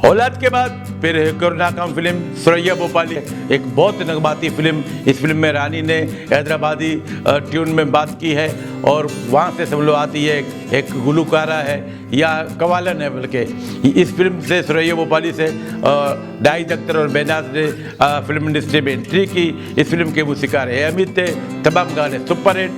औलाद के बाद फिर एक और नाकाम फिल्म सुरैया भोपाली, एक बहुत नगमाती फिल्म। इस फिल्म में रानी ने हैदराबादी ट्यून में बात की है और वहाँ से सब लोग आती है, एक गुलूकारा है या कवालन है बल्कि। इस फिल्म से सुरैया भोपाली से डाइज अख्तर और बेनाज ने फिल्म इंडस्ट्री में एंट्री की। इस फिल्म के मूसीकार है अमित थे, तमाम गाने सुपर हिट।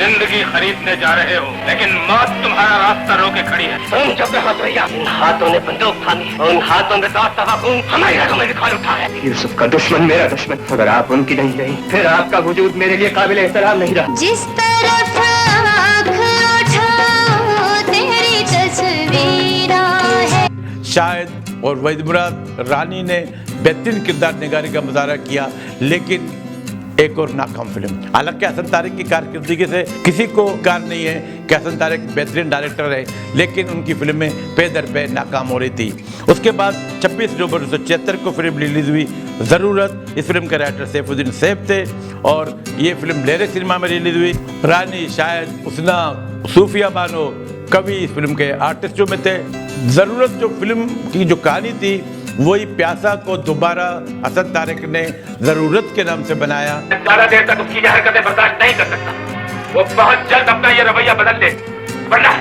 जिंदगी खरीदने जा रहे हो लेकिन मौत तुम्हारा रास्ता रोके खड़ी है। तुम चुप रहो भैया। इन हाथों ने बंदूक थामी, उन हाथों में दांत दबा खून हमारी रगों में निकाल उठा है। यूसुफ का दुश्मन मेरा दुश्मन, अगर आप उनकी नहीं रही फिर आपका वजूद मेरे लिए काबिल एहतराम नहीं रहा। जिस तरफ आँख उठाओ तेरी तस्वीर है। शाहिद और वहीद मुराद रानी ने बेहतरीन किरदार निगारी का मुजाहरा किया, लेकिन एक और नाकाम फिल्म। हालांकि हसन तारिक की कारकिर्दगी से किसी को कार नहीं है कि हसन तारिक बेहतरीन डायरेक्टर है, लेकिन उनकी फिल्में पे दर पे नाकाम हो रही थी। उसके बाद 26 नवंबर 1976 को फिल्म रिलीज हुई ज़रूरत। इस फिल्म के राइटर सैफुद्दीन सैफ थे और ये फिल्म लेरे सिनेमा में रिलीज हुई। रानी, शाहिद, उसना, सूफिया बानो कवि इस फिल्म के आर्टिस्टों में थे। ज़रूरत जो फिल्म की जो कहानी थी वही प्यासा को दोबारा हसन तारिक ने ज़रूरत के नाम से बनाया। ज़्यादा देर तक उसकी हरकतें बर्दाश्त नहीं कर सकता। वो बहुत जल्द अपना ये रवैया बदल ले, वरना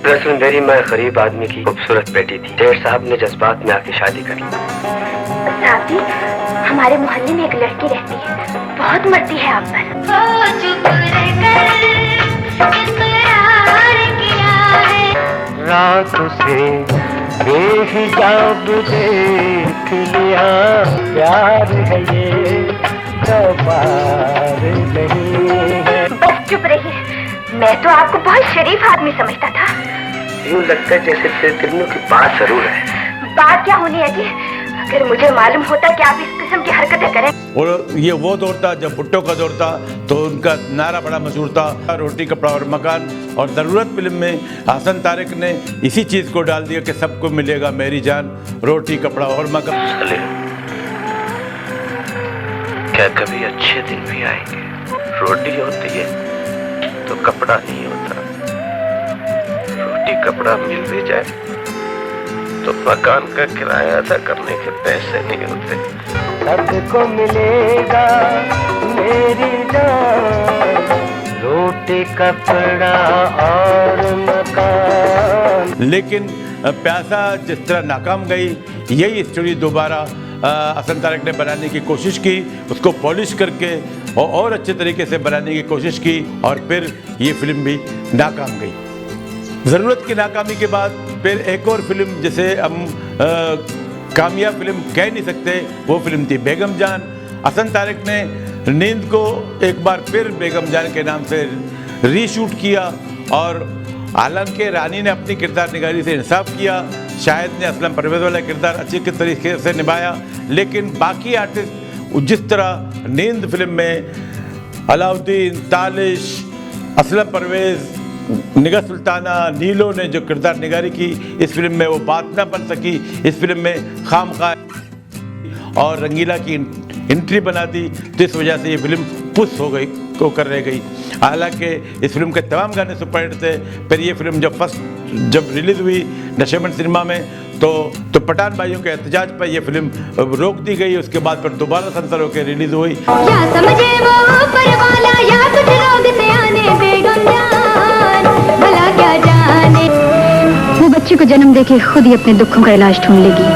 दरअसल मेरी मैं गरीब आदमी की खूबसूरत बेटी थी। सेठ साहब ने जज्बात में आके शादी करी। साहब जी, हमारे मोहल्ले में एक लड़की रहती है, बहुत मरती है आप पर। रात से बेहिजाब देख लिया, प्यार है ये कबार नहीं है। बस चुप रहिए, मैं तो आपको बहुत शरीफ आदमी समझता था। यूँ लगता है जैसे तेरे दिल में कोई बात जरूर है। बात क्या होनी है जी? अगर मुझे मालूम होता कि आप इस किस्म की हरकतें करें। और ये वो दौर था जब भुट्टो का दौर था, तो उनका नारा बड़ा मशहूर था, रोटी कपड़ा और मकान। और ज़रूरत फिल्म में हसन तारिक ने इसी चीज़ को डाल दिया कि सबको मिलेगा मेरी जान, रोटी कपड़ा और मकान। क्या कभी अच्छे दिन भी आएंगे? रोटी होती है तो कपड़ा नहीं होता, रोटी कपड़ा मिल भी जाए तो मकान का किराया अदा करने के पैसे नहीं होते। सबको मिलेगा मेरी जान, रोटी कपड़ा और मकान। लेकिन प्यासा जिस तरह नाकाम गई, यही स्टोरी दोबारा हसन तारिक ने बनाने की कोशिश की, उसको पॉलिश करके और अच्छे तरीके से बनाने की कोशिश की, और फिर ये फिल्म भी नाकाम गई। ज़रूरत की नाकामी के बाद फिर एक और फिल्म जिसे हम कामयाब फिल्म कह नहीं सकते, वो फिल्म थी बेगम जान। हसन तारिक ने नींद को एक बार फिर बेगम जान के नाम से रीशूट किया, और हालांकि रानी ने अपनी किरदार निगारी से इंसाफ किया, शाहिद ने असलम परवेज़ वाला किरदार अच्छे तरीके से निभाया, लेकिन बाकी आर्टिस्ट जिस तरह नींद फिल्म में अलाउद्दीन, तालिश, असलम परवेज़, निगाह सुल्ताना, नीलो ने जो किरदार निगारी की, इस फिल्म में वो बात ना बन सकी। इस फिल्म में खामखा और रंगीला की एंट्री बना दी, तो इस वजह से ये फिल्म पुश हो गई, को कर रह गई। हालांकि इस फिल्म के तमाम गाने सुपरहिट थे। फिर ये फिल्म जब रिलीज़ हुई नशेमंद सिनेमा में, तो पठान भाइयों के एहतजाज पर यह फिल्म रोक दी गई। उसके बाद फिर दोबारा सेंसर होकर रिलीज हुई। क्या समझे वो ऊपर वाला या कुछ लोग से आने बेगम जान, भला क्या जाने। वो बच्चे को जन्म देके खुद ही अपने दुखों का इलाज ढूंढ लेगी।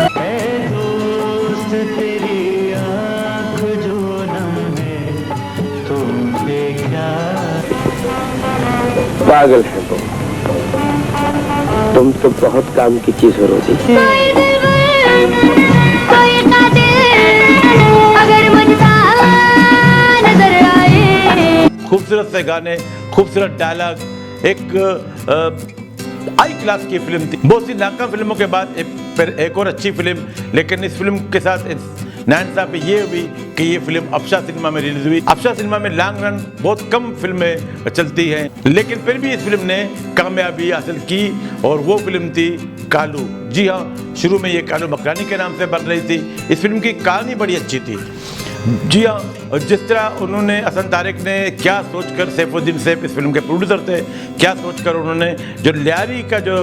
पागल है तुम तो बहुत काम की चीज हो रोजी। खूबसूरत से गाने, खूबसूरत डायलॉग, एक हाई क्लास की फिल्म थी। बहुत सी नाकाम फिल्मों के बाद फिर एक और अच्छी फिल्म, लेकिन इस फिल्म के साथ नाइंसाफी ये हुई कि ये फिल्म अप्सरा सिनेमा में रिलीज हुई। अप्सरा सिनेमा में लॉन्ग रन बहुत कम फिल्में चलती हैं, लेकिन फिर भी इस फिल्म ने कामयाबी हासिल की और वो फिल्म थी कालू। जी हाँ, शुरू में ये कालू मकरानी के नाम से बन रही थी। इस फिल्म की कहानी बड़ी अच्छी थी। जी हाँ, जिस तरह उन्होंने हसन तारिक ने क्या सोचकर, सैफुद्दीन सैफ इस फिल्म के प्रोड्यूसर थे, क्या सोचकर उन्होंने जो लियारी का जो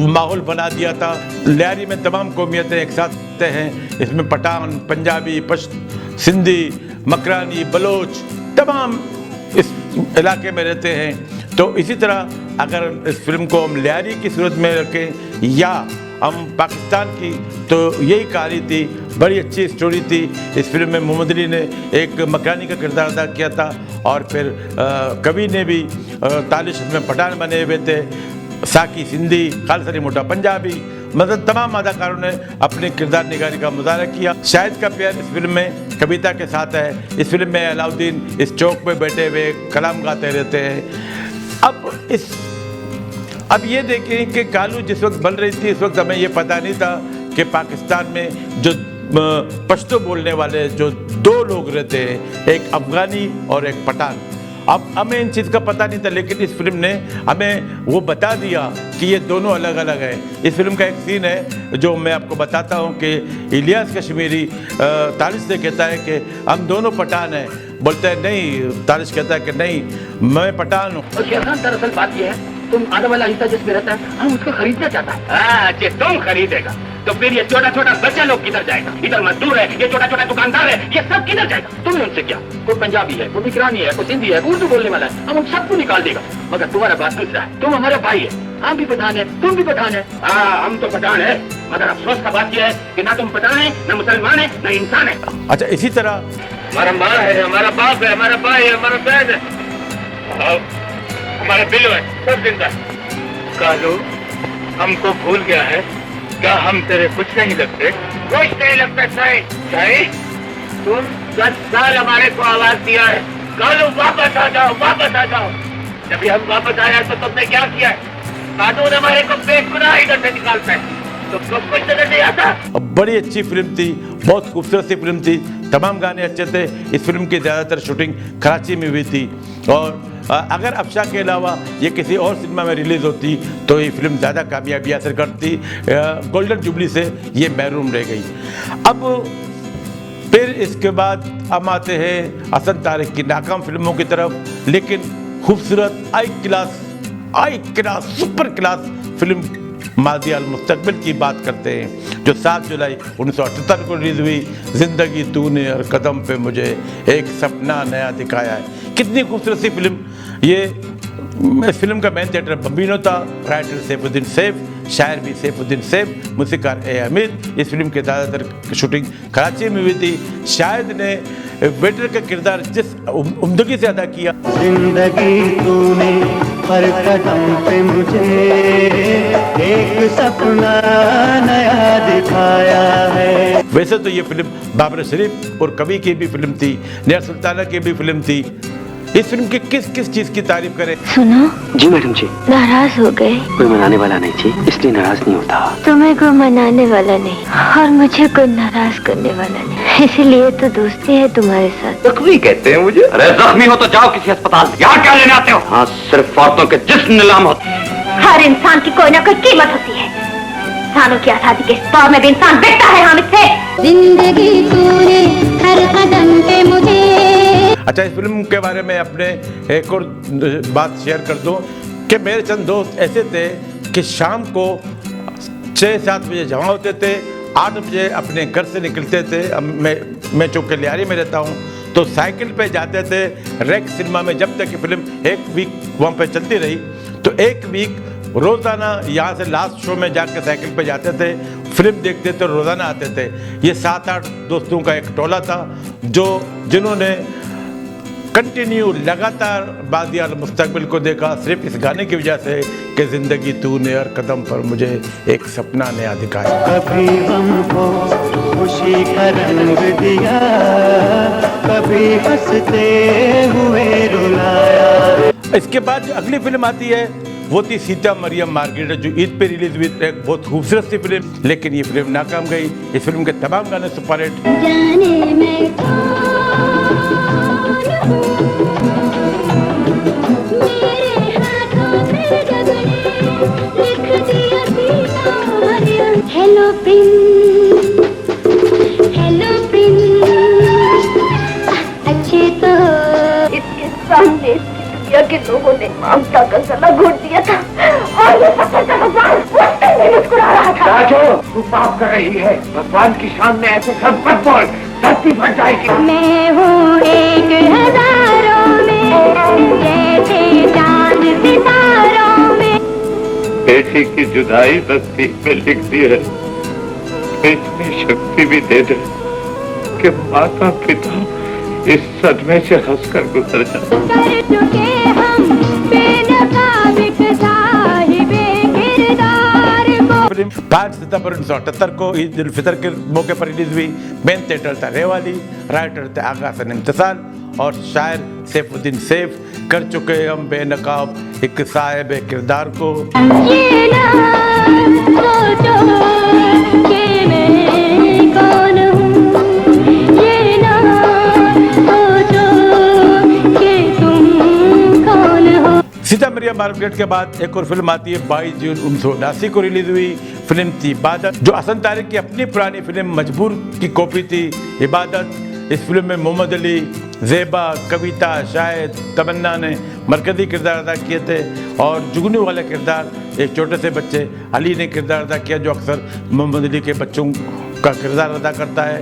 माहौल बना दिया था, लियारी में तमाम कौमियतें एक साथ रहते हैं। इसमें पठान, पंजाबी, पश्तो, सिंधी, मकरानी, बलोच तमाम इस इलाके में रहते हैं। तो इसी तरह अगर इस फिल्म को हम लियारी की सूरत में रखें या हम पाकिस्तान की, तो यही कहानी थी। बड़ी अच्छी स्टोरी थी। इस फिल्म में मोहम्मद अली ने एक मकरानी का किरदार अदा किया था और फिर कवि ने भी तालिश में पठान बने हुए थे, साकी सिंधी, खालिद अली मोटा पंजाबी, मतलब तमाम अदाकारों ने अपने किरदार निगारी का मुजाहरा किया। शाहिद का प्यार इस फिल्म में कविता के साथ है। इस फिल्म में अलाउद्दीन इस चौक पे बैठे हुए कलाम गाते रहते हैं। अब ये देखें कि कालू जिस वक्त बन रही थी, इस वक्त हमें ये पता नहीं था कि पाकिस्तान में जो पश्तो बोलने वाले जो दो लोग रहते हैं, एक अफगानी और एक पठान। अब हमें इन चीज़ का पता नहीं था, लेकिन इस फिल्म ने हमें वो बता दिया कि ये दोनों अलग अलग हैं। इस फिल्म का एक सीन है जो मैं आपको बताता हूँ कि इलियास कश्मीरी तालिश से कहता है कि हम दोनों पठान हैं। बोलता है नहीं, तालिश कहता है कि नहीं, मैं पठान हूँ। और शेरखान, दरअसल बात यह है, तुम आधा वाला हिस्सा जिसमें रहता है, हम उसको खरीदना चाहता है। अच्छा, तुम खरीदेगा तो फिर ये छोटा छोटा बच्चा लोग किधर जाएगा? इधर मजदूर है, ये छोटा छोटा दुकानदार है, ये सब किधर जाएगा? तुम्हें उनसे क्या? कोई पंजाबी है, कोई बिकरानी है, कोई सिंधी है, उर्दू बोलने वाला है, हम उन सबको निकाल देगा। मगर तुम्हारा बात दूसरा है, तुम हमारे भाई है, हम भी पठान है, तुम भी पठान है। हम तो पठान है, मगर अफसोस का बात यह है कि ना तुम पठान है, ना मुसलमान है, ना इंसान है। अच्छा, इसी तरह हमारा माँ है, हमारा बाप है, हमारा भाई है, हमारा बहन है, हमारे बिल्लो है, सब जिंदा है। कालू, हमको भूल गया है क्या? हम तेरे कुछ नहीं लगते? कुछ नहीं लगता सही। तुम 10 साल हमारे को आवाज दिया है, कालू वापस आ जाओ, वापस आ जाओ। जब हम वापस आया तो तुमने क्या किया है? कानून हमारे को बेगुनाह इधर से निकालता है, तो तुम कुछ नजर नहीं आता। बड़ी अच्छी फिल्म थी, बहुत खूबसूरत सी फिल्म थी, तमाम गाने अच्छे थे। इस फिल्म की ज़्यादातर शूटिंग कराची में हुई थी और अगर अप्सरा के अलावा ये किसी और सिनेमा में रिलीज़ होती तो ये फिल्म ज़्यादा कामयाबी हासिल करती। गोल्डन जुबली से ये महरूम रह गई। अब फिर इसके बाद हम आते हैं हसन तारिक की नाकाम फिल्मों की तरफ, लेकिन खूबसूरत आई क्लास सुपर क्लास फिल्म माज़ी अल मुस्तकबिल की बात करते हैं, जो 7 जुलाई 1978 को रिलीज हुई। जिंदगी तूने हर कदम पे मुझे एक सपना नया दिखाया है। कितनी खूबसूरत सी फिल्म ये। इस फिल्म का मेन थिएटर बम्बिनो था, राइटर सैफुद्दीन सैफ, शायर भी सैफुद्दीन सैफ, मूसीकार ए हमीद। इस फिल्म के ज़्यादातर शूटिंग कराची में हुई थी। शाहिद ने वेटर का किरदार जिस उम्दगी से अदा किया। जिंदगी तूने हर कदम पे मुझे एक सपना नया दिखाया है। वैसे तो ये फिल्म बाबर शरीफ और कवि की भी फिल्म थी, निहार सुल्ताना की भी फिल्म थी। इस फिल्म की किस किस चीज की तारीफ करें? सुनो जी मैडम जी। नाराज हो गए? कोई मनाने वाला नहीं जी, इसलिए नाराज नहीं होता। तुम्हें कोई मनाने वाला नहीं और मुझे कोई नाराज करने वाला नहीं, इसीलिए तो दोस्ती है तुम्हारे साथ। जख्मी कहते हैं मुझे। अरे जख्मी हो तो जाओ किसी अस्पताल, यहाँ क्या लेने आते हो? हाँ, सिर्फ औरतों के जिस्म नीलाम होते हैं। हर इंसान की कोई ना कोई कीमत होती है। इंसानों की आजादी के इस दौर में भी इंसान बिकता है हामिद से। जिंदगी तूने हर कदम पे मुझे। अच्छा, इस फिल्म के बारे में अपने एक और बात शेयर कर दूं कि मेरे चंद दोस्त ऐसे थे कि शाम को 6-7 बजे जमा होते थे, 8 बजे अपने घर से निकलते थे। मैं चौक के लियारी में रहता हूं, तो साइकिल पे जाते थे रेक सिनेमा में। जब तक कि फिल्म 1 वीक वहाँ पे चलती रही, तो 1 वीक रोज़ाना यहाँ से लास्ट शो में जाकर साइकिल पे जाते थे, फिल्म देखते थे, रोज़ाना आते थे। ये 7-8 दोस्तों का एक टोला था जिन्होंने कंटिन्यू लगातार बाज़ी अल मुस्तकबिल को देखा, सिर्फ इस गाने की वजह से कि ज़िंदगी तूने हर कदम पर मुझे एक सपना नया दिखाया। कभी हमको खुशी का रंग दिया, कभी हंसते हुए रुलाया। इसके बाद जो अगली फिल्म आती है वो थी सीता मरियम मार्गरेट, जो ईद पे रिलीज हुई। एक बहुत खूबसूरत सी फिल्म, लेकिन ये फिल्म नाकाम गई। इस फिल्म के तमाम गाने सुपरहिट। जाने मैं हेलो प्रिंस, हेलो प्रिंस, अच्छे तो इसके सामने इसकी दुनिया के लोगों ने ममता का गला घोट दिया था और ये सफर का भगवान उस दिन भी मुस्कुरा रहा था। राजो, तू पाप कर रही है। भगवान की शान में ऐसे सब मत बोल, धरती फट जाएगी। मैं हूँ एक हजारों में, जैसे चांद सितारों में। बेटी की जुदाई नसीब में लिख दी है, इतनी शक्ति भी दे दे कि माता पिता इस सदमे से हंसकर गुजर जाए। कर चुके हम बेनकाब साहिबे किरदार को। फिल्म 5 सितंबर 1978 को ईद उल फितर के मौके पर रिलीज हुई। मेन थिएटर था रेवाली, राइटर थे आगा हसन इम्तिसाल और शायर सैफुद्दीन सैफ। कर चुके हम बेनकाब एक साहिब किरदार को। ये ना सोचो कि मैं कौन हूँ, ये ना सोचो कि तुम कौन हो। सीता मिरिया मार्केट के बाद एक और फिल्म आती है 22 जून 1979 को रिलीज हुई। फिल्म थी इबादत, जो हसन तारिक की अपनी पुरानी फिल्म मजबूर की कॉपी थी। इबादत, इस फिल्म में मोहम्मद अली, ज़ेबा, कविता, शाहिद, तमन्ना ने मरकजी किरदार अदा किए थे और जुगनू वाला किरदार एक छोटे से बच्चे अली ने किरदार अदा किया, जो अक्सर मोहम्मद अली के बच्चों का किरदार अदा करता है।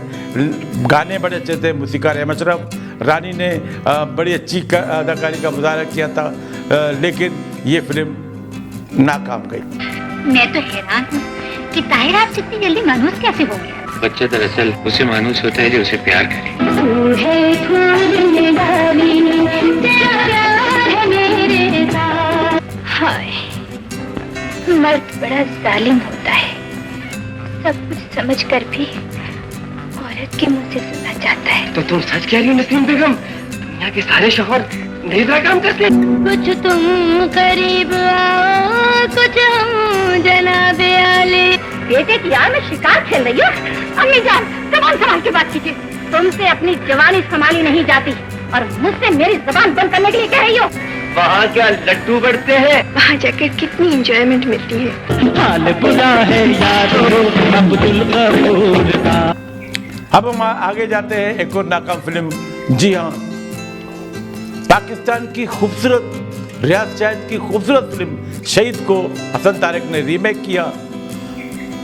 गाने बड़े अच्छे थे, मूसीकार अहमद अशरफ, रानी ने बड़ी अच्छी अदाकारी का मुजाहरा किया था, लेकिन ये फिल्म नाकाम गई। मैं तो हैरान हूँ कि ताहिर आप इतनी जल्दी मानूस कैसे हो गया। बच्चा दरअसल उसे मानूस होता है जो उसे प्यार करे। तू है खून डाली, तेरा प्यार है मेरे साथ। हाय, मर्द बड़ा जालिम होता है, सब कुछ समझकर भी औरत के मुंह से सुनना चाहता है। तो तुम सच कह रही हो नसीम बेगम, दुनिया के सारे शौहर नेज़ा काम करते हैं। कुछ तुम करीब आओ, कुछ हम जनाबे आले। बेटे की यार मैं शिकार खेल रही हूँ। अम्मी जान, जबान संभाल के बात कीजिए। तुमसे अपनी जवानी संभाली नहीं जाती और मुझसे मेरी जबान बंद करने के लिए कह रही हो। वहाँ क्या लड्डू बढ़ते हैं? वहाँ जाकर कितनी एंजॉयमेंट मिलती है। हाल बुरा है यारो अब्दुल गफूर का। अब हम आगे जाते हैं एक और नाकाम फिल्म। जी हाँ, पाकिस्तान की खूबसूरत रियाज शाहिद की खूबसूरत फिल्म शहीद को हसन तारिक ने रीमेक किया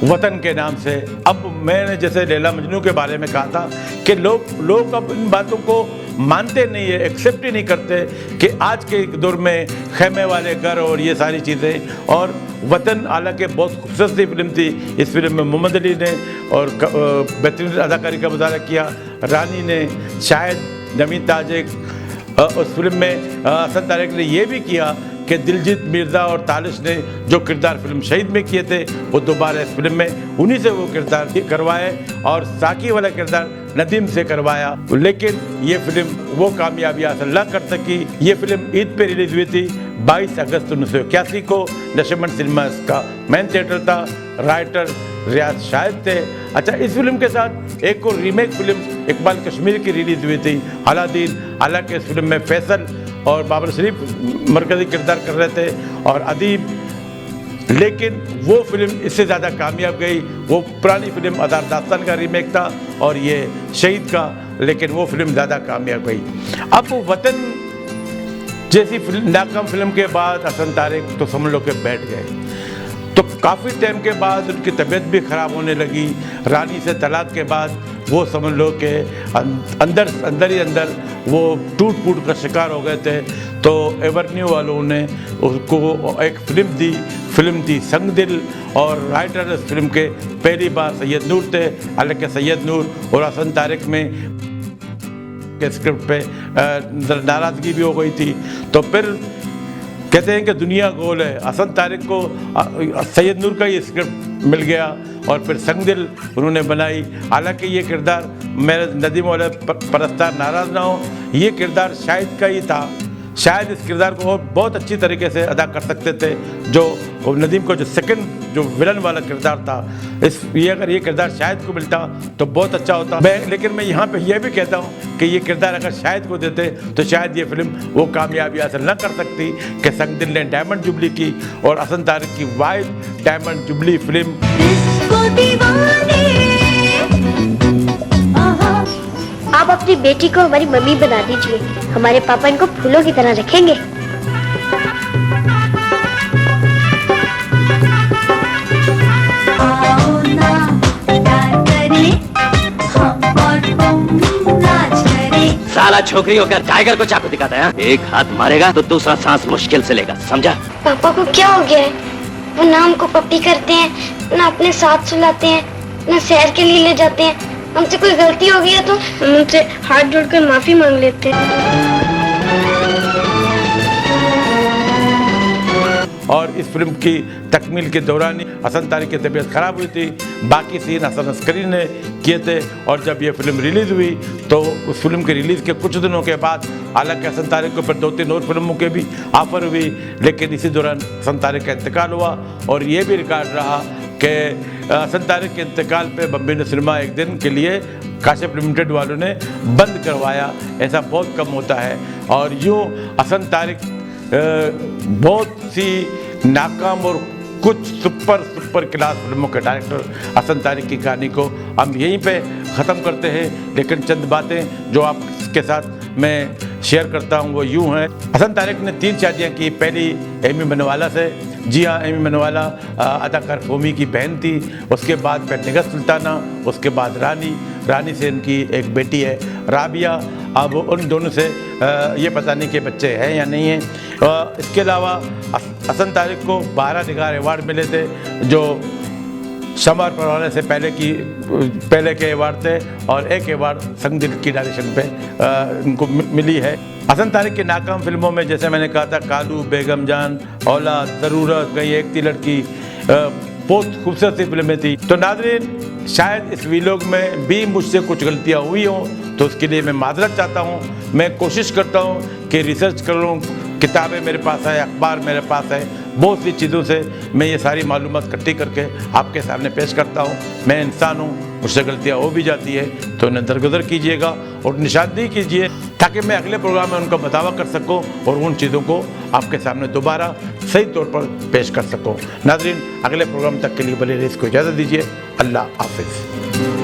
वतन के नाम से। अब मैंने जैसे लैला मजनू के बारे में कहा था कि लोग अब इन बातों को मानते नहीं है, एक्सेप्ट ही नहीं करते कि आज के दौर में खेमे वाले घर और ये सारी चीज़ें और वतन, हालांकि बहुत खूबसूरत सी फिल्म थी। इस फिल्म में मोहम्मद अली ने और बेहतरीन अदाकारी का मुजाहरा किया, रानी ने, शायद नमी ताज। उस फिल्म में हसन तारिक ने यह भी किया कि दिलजीत मिर्ज़ा और तालिश ने जो किरदार फिल्म शहीद में किए थे वो दोबारा इस फिल्म में उन्हीं से वो किरदार करवाए और साकी वाला किरदार नदीम से करवाया, लेकिन ये फिल्म वो कामयाबी हासिल न कर सकी। ये फिल्म ईद पे रिलीज हुई थी 22 अगस्त 1981 को। नशमन सिनेमा का मेन थिएटर था, राइटर रियाज शाहिद थे। अच्छा, इस फिल्म के साथ एक और रीमेक फिल्म इकबाल कश्मीर की रिलीज हुई थी, अलादीन। हालांकि इस फिल्म में फैसल और बाबर शरीफ मरकजी किरदार कर रहे थे और अदीब, लेकिन वो फिल्म इससे ज़्यादा कामयाब गई। वो पुरानी फिल्म अदार दास्तान का रीमेक था और ये शहीद का, लेकिन वो फिल्म ज़्यादा कामयाब गई। अब वतन जैसी नाकाम फिल्म के बाद हसन तारिक तो समझ लो के बैठ गए। तो काफ़ी टाइम के बाद उनकी तबीयत भी ख़राब होने लगी। रानी से तलाक के बाद वो समझ लो कि अंदर ही अंदर वो टूट फूट का शिकार हो गए थे। तो एवर्न्यू वालों ने उसको एक फिल्म दी संग दिल और राइटर इस फिल्म के पहली बार सैयद नूर थे। हालांकि सैयद नूर और हसन तारिक में के स्क्रिप्ट पे नाराज़गी भी हो गई थी। तो फिर कहते हैं कि दुनिया गोल है, हसन तारिक को सैयद नूर का ये स्क्रिप्ट मिल गया और फिर संग दिल उन्होंने बनाई। हालांकि ये किरदार, मेरे नदीम वाले परस्तार नाराज़ ना हो, ये किरदार शाहिद का ही था, शायद इस किरदार को और बहुत अच्छी तरीके से अदा कर सकते थे। जो नदीम को जो सेकंड जो विलन वाला किरदार था, अगर ये किरदार शाहिद को मिलता तो बहुत अच्छा होता। लेकिन मैं यहाँ पे ये भी कहता हूँ कि ये किरदार अगर शाहिद को देते तो शायद ये फिल्म वो कामयाबी हासिल न कर सकती कि संगदिल ने डायमंड जुबली की और हसन तारिक की वाइड डायमंड जुबली फिल्म। आप अपनी बेटी को हमारी मम्मी बना दीजिए, हमारे पापा इनको फूलों की तरह रखेंगे। साला छोकरी होकर टाइगर को चाकू दिखाता है। एक हाथ मारेगा तो दूसरा सांस मुश्किल से लेगा, समझा? पापा को क्या हो गया है? वो ना हमको पप्पी करते हैं, ना अपने साथ सुलाते हैं, ना सैर के लिए ले जाते हैं। हमसे कोई गलती हो गई है तो हम उनसे हाथ जोड़कर माफी मांग लेते हैं। और इस फिल्म की तकमील के दौरान ही हसन तारिक की तबीयत खराब हुई थी। बाकी सीन हसन अस्करी ने किए थे और जब ये फिल्म रिलीज़ हुई तो उस फिल्म के रिलीज़ के कुछ दिनों के बाद हालांकि हसन तारिक को फिर 2-3 और फिल्मों के भी ऑफर हुई, लेकिन इसी दौरान हसन तारिक का इंतकाल हुआ। और ये भी रिकॉर्ड रहा कि हसन तारिक के इंतकाल पे बॉम्बे सिनेमा एक दिन के लिए काशिफ लिमिटेड वालों ने बंद करवाया। ऐसा बहुत कम होता है। और यूँ हसन तारिक बहुत सी नाकाम और कुछ सुपर क्लास फिल्मों के डायरेक्टर हसन तारिक की कहानी को हम यहीं पे ख़त्म करते हैं। लेकिन चंद बातें जो आपके साथ मैं शेयर करता हूँ वो यूँ हैं। हसन तारिक ने 3 शादियाँ की। पहली एमी मनवाला से, जी हाँ, एमी मनवाला अदाकार फोमी की बहन थी। उसके बाद पेटनिगस सुल्ताना, उसके बाद रानी से इनकी एक बेटी है राबिया। अब उन दोनों से ये पता नहीं कि बच्चे हैं या नहीं हैं। इसके अलावा हसन तारिक को 12 निगार अवार्ड मिले थे जो शमर परवाने से पहले के अवार्ड थे और एक अवार्ड संगदिल की डायरेक्शन पे इनको मिली है। हसन तारिक की नाकाम फिल्मों में जैसे मैंने कहा था कालू, बेगम जान, औलाद, ज़रूरत, कहीं एक थी लड़की, बहुत खूबसूरत सी फिल्में थी। तो नाज़रीन, शायद इस वीलॉग में भी मुझसे कुछ गलतियाँ हुई हों तो उसके लिए मैं माजरत चाहता हूँ। मैं कोशिश करता हूँ कि रिसर्च करूँ, किताबें मेरे पास है, अखबार मेरे पास है, बहुत सी चीज़ों से मैं ये सारी मालूमात इकट्ठी करके आपके सामने पेश करता हूँ। मैं इंसान हूँ, मुझसे गलतियाँ हो भी जाती है तो इन्हें दरगुजर कीजिएगा और निशानदेही कीजिए ताकि मैं अगले प्रोग्राम में उनका बदावा कर सकूँ और उन चीज़ों को आपके सामने दोबारा सही तौर पर पेश कर सकूँ। नाज़रीन, अगले प्रोग्राम तक के लिए बले को इजाज़त दीजिए। अल्लाह हाफिज़।